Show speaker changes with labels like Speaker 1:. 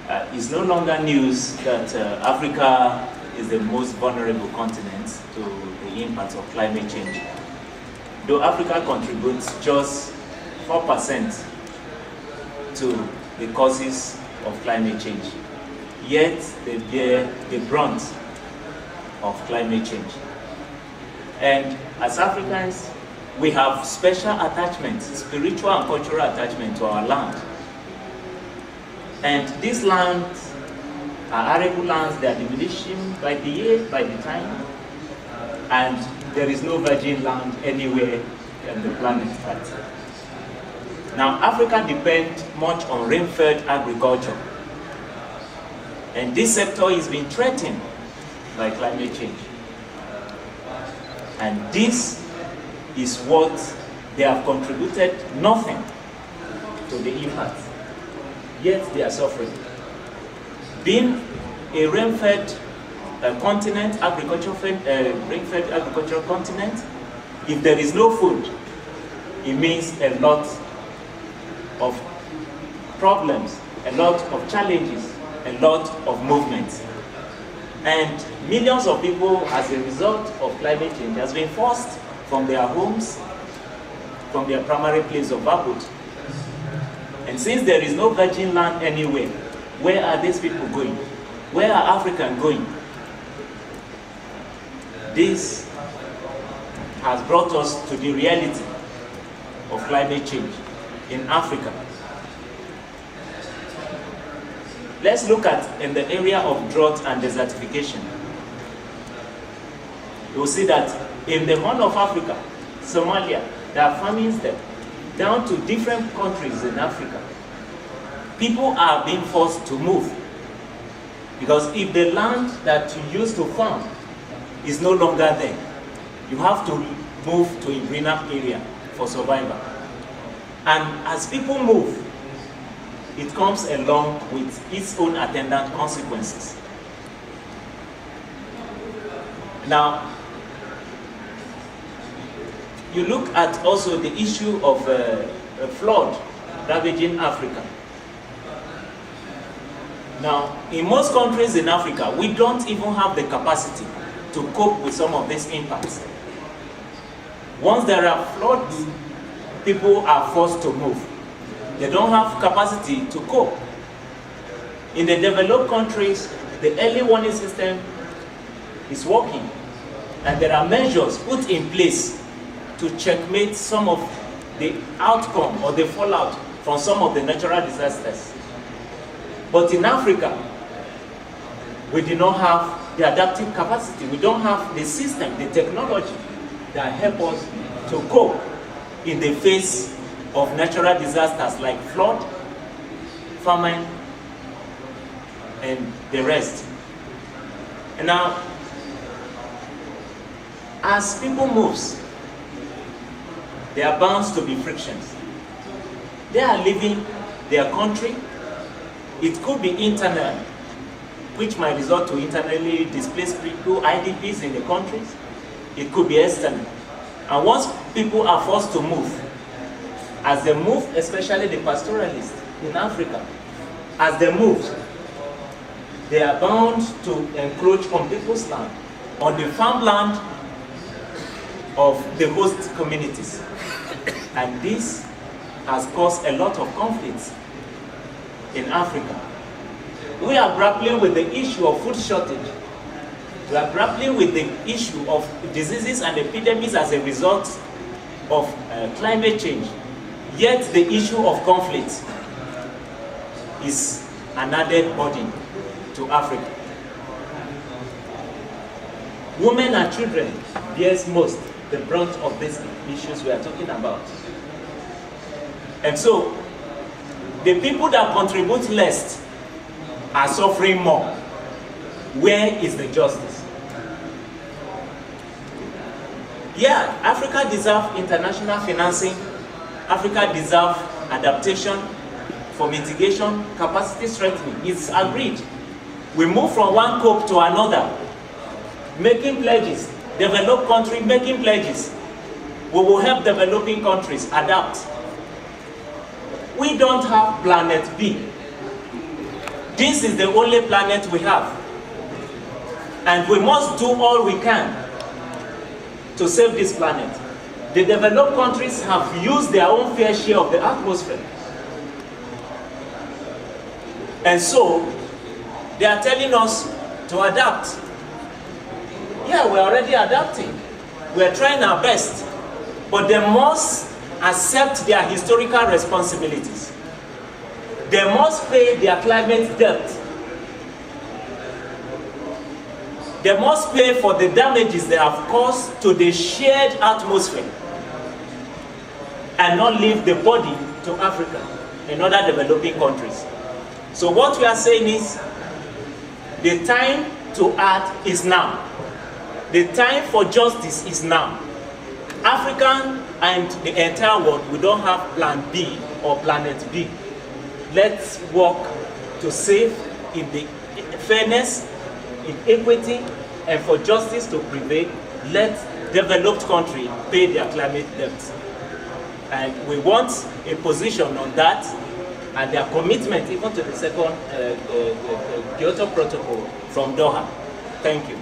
Speaker 1: It's no longer news that Africa is the most vulnerable continent to the impacts of climate change. Though Africa contributes just 4% to the causes of climate change, yet they bear the brunt of climate change. And as Africans, we have special attachment, spiritual and cultural attachment to our land. And these lands are arable lands, they are diminishing by the year, by the time, and there is no virgin land anywhere on the planet. Now, Africa depends much on rain-fed agriculture, and this sector is being threatened by climate change. And this is what they have contributed nothing to the impact, yet they are suffering. Being a rain-fed continent, rain-fed agricultural continent, if there is no food, it means a lot of problems, a lot of challenges, a lot of movements. And millions of people, as a result of climate change, has been forced from their homes, from their primary place of abode. And since there is no virgin land anywhere, where are these people going? Where are Africans going? This has brought us to the reality of climate change in Africa. Let's look at in the area of drought and desertification. You'll see that in the Horn of Africa, Somalia, there are famines there, down to different countries in Africa. People are being forced to move, because if the land that you used to farm is no longer there, you have to move to a greener area for survival. And as people move, it comes along with its own attendant consequences. Now, you look at also the issue of a flood ravaging Africa. Now, in most countries in Africa, we don't even have the capacity to cope with some of these impacts. Once there are floods, people are forced to move. They don't have capacity to cope. In the developed countries, the early warning system is working, and there are measures put in place to checkmate some of the outcome or the fallout from some of the natural disasters. But in Africa, we do not have the adaptive capacity. We don't have the system, the technology that help us to cope in the face of natural disasters like flood, famine, and the rest. And now, as people move, there are bound to be frictions. They are leaving their country. It could be internal, which might result to internally displaced people, IDPs in the countries. It could be external. And once people are forced to move, as they move, especially the pastoralists in Africa, as they move, they are bound to encroach on people's land, on the farmland of the host communities. And this has caused a lot of conflicts in Africa. We are grappling with the issue of food shortage. We are grappling with the issue of diseases and epidemics as a result of climate change. Yet the issue of conflict is an added burden to Africa. Women and children bears most the brunt of these issues we are talking about. And so, the people that contribute less are suffering more. Where is the justice? Yeah, Africa deserves international financing. Africa deserves adaptation for mitigation, capacity strengthening. It's agreed. We move from one COP to another, making pledges. Developed countries making pledges. We will help developing countries adapt. We don't have planet B. This is the only planet we have. And we must do all we can to save this planet. The developed countries have used their own fair share of the atmosphere. And so, they are telling us to adapt. Yeah, we're already adapting. We're trying our best. But they must accept their historical responsibilities. They must pay their climate debt. They must pay for the damages they have caused to the shared atmosphere and not leave the body to Africa and other developing countries. So what we are saying is, the time to act is now. The time for justice is now. African and the entire world, we don't have plan B or planet B. Let's work to save in the fairness, in equity, and for justice to prevail. Let developed countries pay their climate debt. And we want a position on that and their commitment even to the second Kyoto Protocol from Doha. Thank you.